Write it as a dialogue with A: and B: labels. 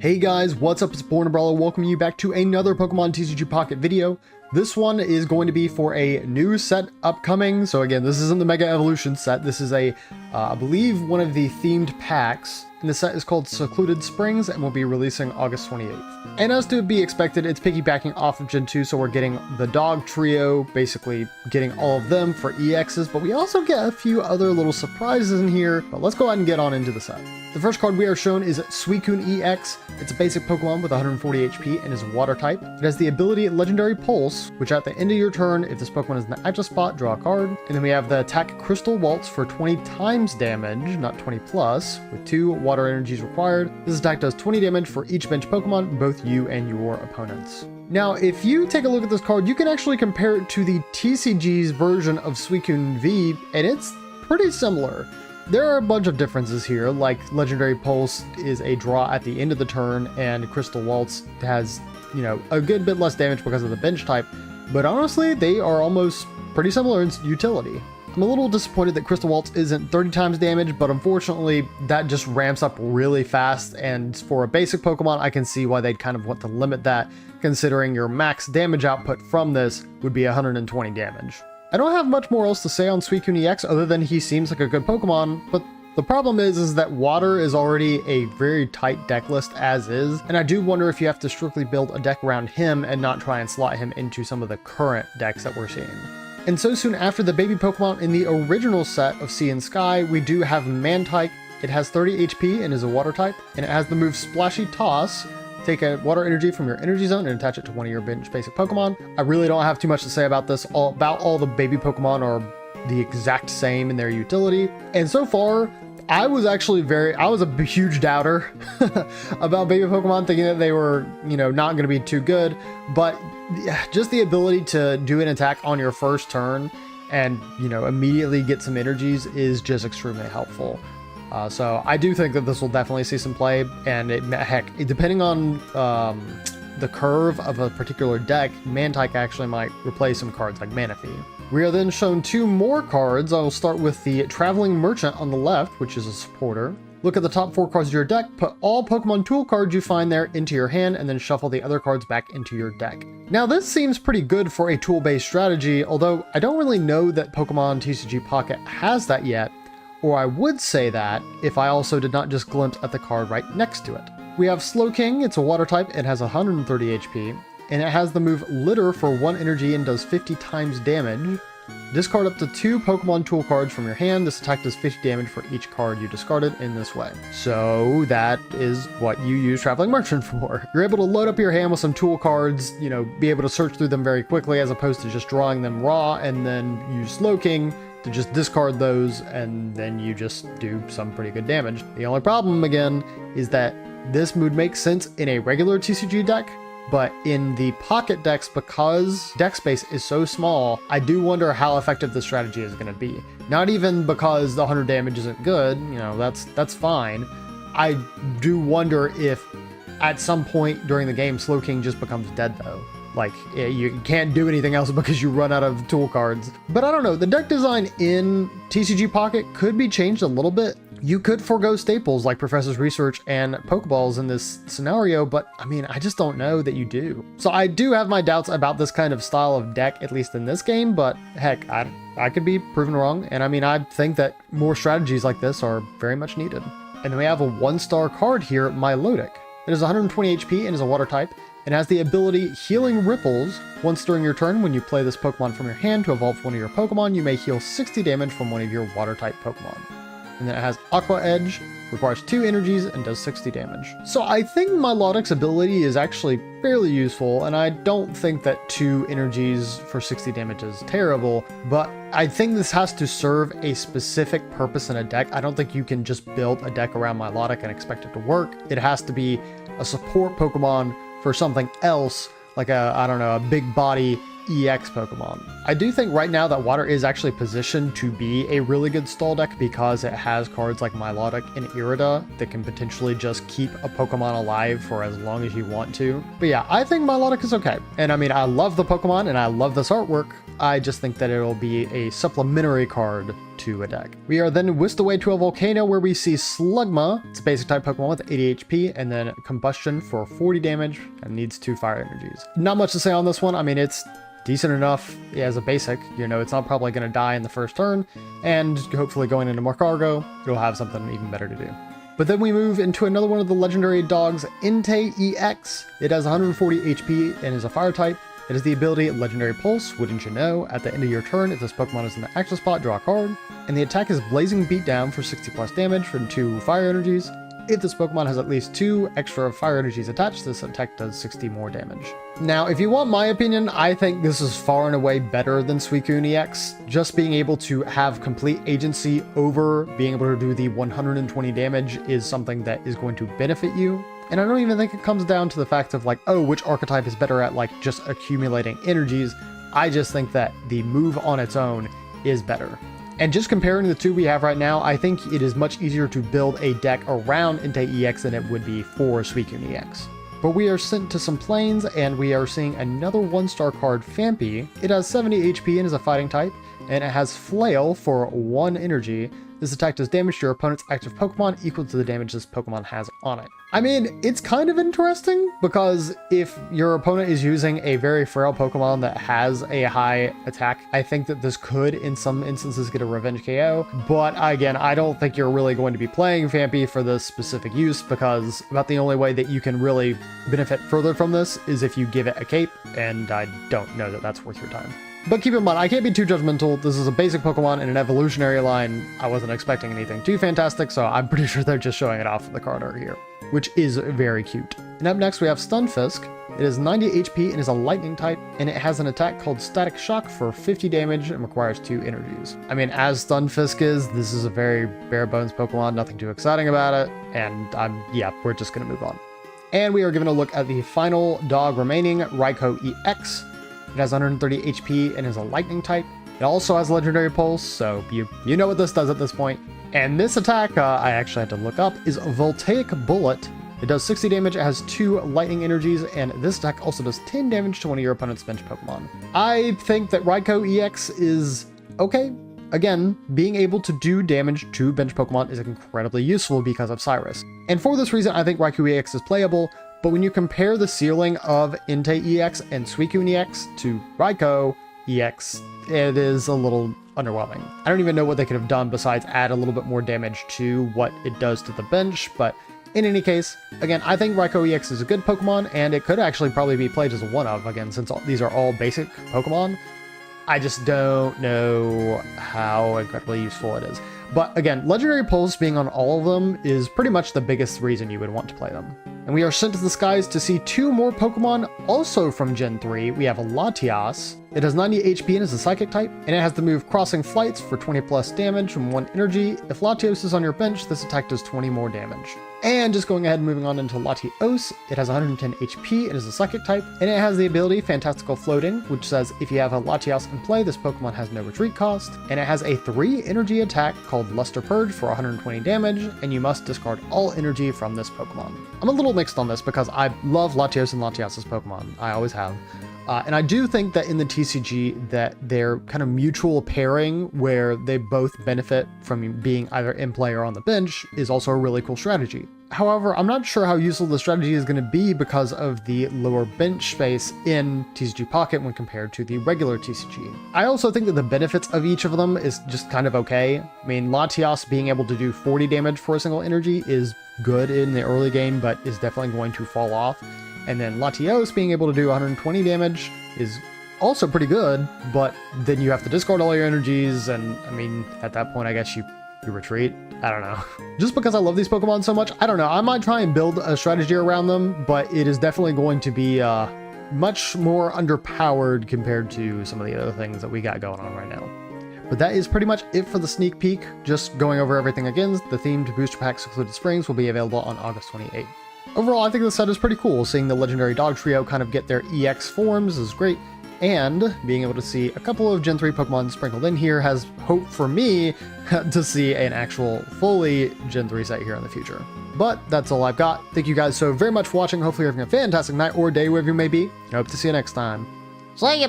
A: Hey guys, what's up? It's Born Umbrella. Welcome you back to another Pokemon TCG Pocket video. This one is going to be for a new set upcoming. So again, this isn't the Mega Evolution set. This is I believe one of the themed packs. And the set is called Secluded Springs and will be releasing August 28th. And as to be expected, it's piggybacking off of Gen 2, so we're getting the dog trio, basically getting all of them for EXs, but we also get a few other little surprises in here. But let's go ahead and get on into the set. The first card we are shown is Suicune EX. It's a basic Pokemon with 140 HP and is a water type. It has the ability Legendary Pulse, which at the end of your turn, if this Pokemon is in the active spot, draw a card. And then we have the attack Crystal Waltz for 20 times damage, not 20 plus, with 2 water energies required. This attack does 20 damage for each bench Pokemon, both you and your opponents. Now, if you take a look at this card, you can actually compare it to the TCG's version of Suicune V, and it's pretty similar. There are a bunch of differences here, like Legendary Pulse is a draw at the end of the turn, and Crystal Waltz has, a good bit less damage because of the bench type, but honestly, they are almost pretty similar in utility. I'm a little disappointed that Crystal Waltz isn't 30 times damage, but unfortunately, that just ramps up really fast, and for a basic Pokemon, I can see why they'd kind of want to limit that, considering your max damage output from this would be 120 damage. I don't have much more else to say on Suicune EX other than he seems like a good Pokemon, but the problem is that water is already a very tight deck list as is, and I do wonder if you have to strictly build a deck around him and not try and slot him into some of the current decks that we're seeing. And so soon after the baby Pokemon in the original set of Sea and Sky, we do have Mantike. It has 30 HP and is a water type, and it has the move Splashy Toss. Take a water energy from your energy zone and attach it to one of your bench basic Pokemon. I really don't have too much to say about this. All the baby Pokemon are the exact same in their utility. And so far, I was a huge doubter about baby Pokemon, thinking that they were, not going to be too good. But just the ability to do an attack on your first turn and, immediately get some energies is just extremely helpful. So I do think that this will definitely see some play, and depending on the curve of a particular deck, Mantike actually might replace some cards like Manaphy. We are then shown 2 more cards. I will start with the Traveling Merchant on the left, which is a supporter. Look at the top 4 cards of your deck, put all Pokemon tool cards you find there into your hand, and then shuffle the other cards back into your deck. Now this seems pretty good for a tool-based strategy, although I don't really know that Pokemon TCG Pocket has that yet. Or I would say that if I also did not just glimpse at the card right next to it. We have Slowking. It's a water type. It has 130 HP. And it has the move Litter for 1 energy and does 50 times damage. Discard up to 2 Pokemon tool cards from your hand. This attack does 50 damage for each card you discarded in this way. So that is what you use Traveling Merchant for. You're able to load up your hand with some tool cards, be able to search through them very quickly as opposed to just drawing them raw, and then use Slowking to just discard those, and then you just do some pretty good damage. The only problem, again, is that this would make sense in a regular TCG deck, but in the Pocket decks, because deck space is so small, I do wonder how effective this strategy is going to be. Not even because the 100 damage isn't good, that's fine. I do wonder if at some point during the game, Slowking just becomes dead though. Like, you can't do anything else because you run out of tool cards. But I don't know, the deck design in TCG Pocket could be changed a little bit. You could forego staples like Professor's Research and Pokeballs in this scenario, but I just don't know that you do. So I do have my doubts about this kind of style of deck, at least in this game, but heck, I could be proven wrong. And I think that more strategies like this are very much needed. And then we have a 1-star card here, Milotic. It is 120 HP and is a water type. It has the ability Healing Ripples. Once during your turn, when you play this Pokemon from your hand to evolve one of your Pokemon, you may heal 60 damage from one of your water-type Pokemon. And then it has Aqua Edge, requires 2 energies, and does 60 damage. So I think Milotic's ability is actually fairly useful, and I don't think that 2 energies for 60 damage is terrible, but I think this has to serve a specific purpose in a deck. I don't think you can just build a deck around Milotic and expect it to work. It has to be a support Pokemon for something else, like a big body EX Pokemon. I do think right now that water is actually positioned to be a really good stall deck because it has cards like Milotic and Irida that can potentially just keep a Pokemon alive for as long as you want to. But yeah, I think Milotic is okay. And I love the Pokemon and I love this artwork. I just think that it'll be a supplementary card to a deck. We are then whisked away to a volcano where we see Slugma. It's a basic type Pokemon with 80 HP, and then Combustion for 40 damage and needs 2 fire energies. Not much to say on this one. I mean, it's decent enough as a basic. You know, it's not probably going to die in the first turn, and hopefully going into Marcargo, it'll have something even better to do. But then we move into another one of the legendary dogs, Entei EX. It has 140 HP and is a fire type. It has the ability Legendary Pulse. Wouldn't you know? At the end of your turn, if this Pokemon is in the action spot, draw a card. And the attack is Blazing Beatdown for 60 plus damage from 2 fire energies. If this Pokemon has at least 2 extra fire energies attached, this attack does 60 more damage. Now, if you want my opinion, I think this is far and away better than Suicune EX. Just being able to have complete agency over being able to do the 120 damage is something that is going to benefit you. And I don't even think it comes down to the fact of like, oh, which archetype is better at like just accumulating energies. I just think that the move on its own is better. And just comparing the two we have right now, I think it is much easier to build a deck around Entei EX than it would be for Suicune EX. But we are sent to some plains, and we are seeing another 1-star card, Phanpy. It has 70 HP and is a fighting type, and it has Flail for 1 energy. This attack does damage to your opponent's active Pokemon equal to the damage this Pokemon has on it. I mean, it's kind of interesting because if your opponent is using a very frail Pokemon that has a high attack, I think that this could, in some instances, get a Revenge KO. But again, I don't think you're really going to be playing Phanpy for this specific use because about the only way that you can really benefit further from this is if you give it a cape, and I don't know that that's worth your time. But keep in mind, I can't be too judgmental. This is a basic Pokemon in an evolutionary line. I wasn't expecting anything too fantastic, so I'm pretty sure they're just showing it off in the card art here, which is very cute. And up next we have Stunfisk. It is 90 HP and is a lightning type, and it has an attack called Static Shock for 50 damage and requires 2 energies. I mean, as Stunfisk is, this is a very bare bones Pokemon, nothing too exciting about it, and yeah, we're just gonna move on. And we are given a look at the final dog remaining, Raikou EX. It has 130 HP and is a lightning type. It also has Legendary Pulse, so you know what this does at this point. And this attack, I actually had to look up, is Voltaic Bullet. It does 60 damage, it has 2 lightning energies, and this attack also does 10 damage to one of your opponent's bench Pokemon. I think that Raikou EX is okay. Again, being able to do damage to bench Pokemon is incredibly useful because of Cyrus. And for this reason, I think Raikou EX is playable. But when you compare the ceiling of Entei EX and Suicune EX to Raikou EX, it is a little underwhelming. I don't even know what they could have done besides add a little bit more damage to what it does to the bench, but in any case, again, I think Raikou EX is a good Pokemon, and it could actually probably be played as a one-of, again, since these are all basic Pokemon. I just don't know how incredibly useful it is. But again, Legendary Pulse being on all of them is pretty much the biggest reason you would want to play them. And we are sent to the skies to see 2 more Pokemon, also from Gen 3. We have Latias. It has 90 HP and is a Psychic type, and it has the move Crossing Flights for 20 plus damage from 1 energy. If Latios is on your bench, this attack does 20 more damage. And just going ahead and moving on into Latios, it has 110 HP, it is a Psychic type, and it has the ability Fantastical Floating, which says if you have a Latios in play, this Pokemon has no retreat cost, and it has a 3 energy attack called Luster Purge for 120 damage, and you must discard all energy from this Pokemon. I'm a little mixed on this because I love Latios and Latias' Pokemon, I always have. And I do think that in the TCG that their kind of mutual pairing where they both benefit from being either in play or on the bench is also a really cool strategy. However, I'm not sure how useful the strategy is going to be because of the lower bench space in TCG Pocket when compared to the regular TCG. I also think that the benefits of each of them is just kind of okay. I mean, Latias being able to do 40 damage for a single energy is good in the early game, but is definitely going to fall off. And then Latios being able to do 120 damage is also pretty good, but then you have to discard all your energies, and I mean, at that point, I guess you retreat. I don't know. Just because I love these Pokemon so much, I don't know. I might try and build a strategy around them, but it is definitely going to be much more underpowered compared to some of the other things that we got going on right now. But that is pretty much it for the sneak peek. Just going over everything again, the themed booster pack Secluded Springs will be available on August 28th. Overall, I think the set is pretty cool. Seeing the legendary dog trio kind of get their EX forms is great, and being able to see a couple of Gen 3 Pokemon sprinkled in here has hope for me to see an actual fully Gen 3 set here in the future. But that's all I've got. Thank you guys so very much for watching. Hopefully you're having a fantastic night or day wherever you may be. I hope to see you next time.
B: See ya.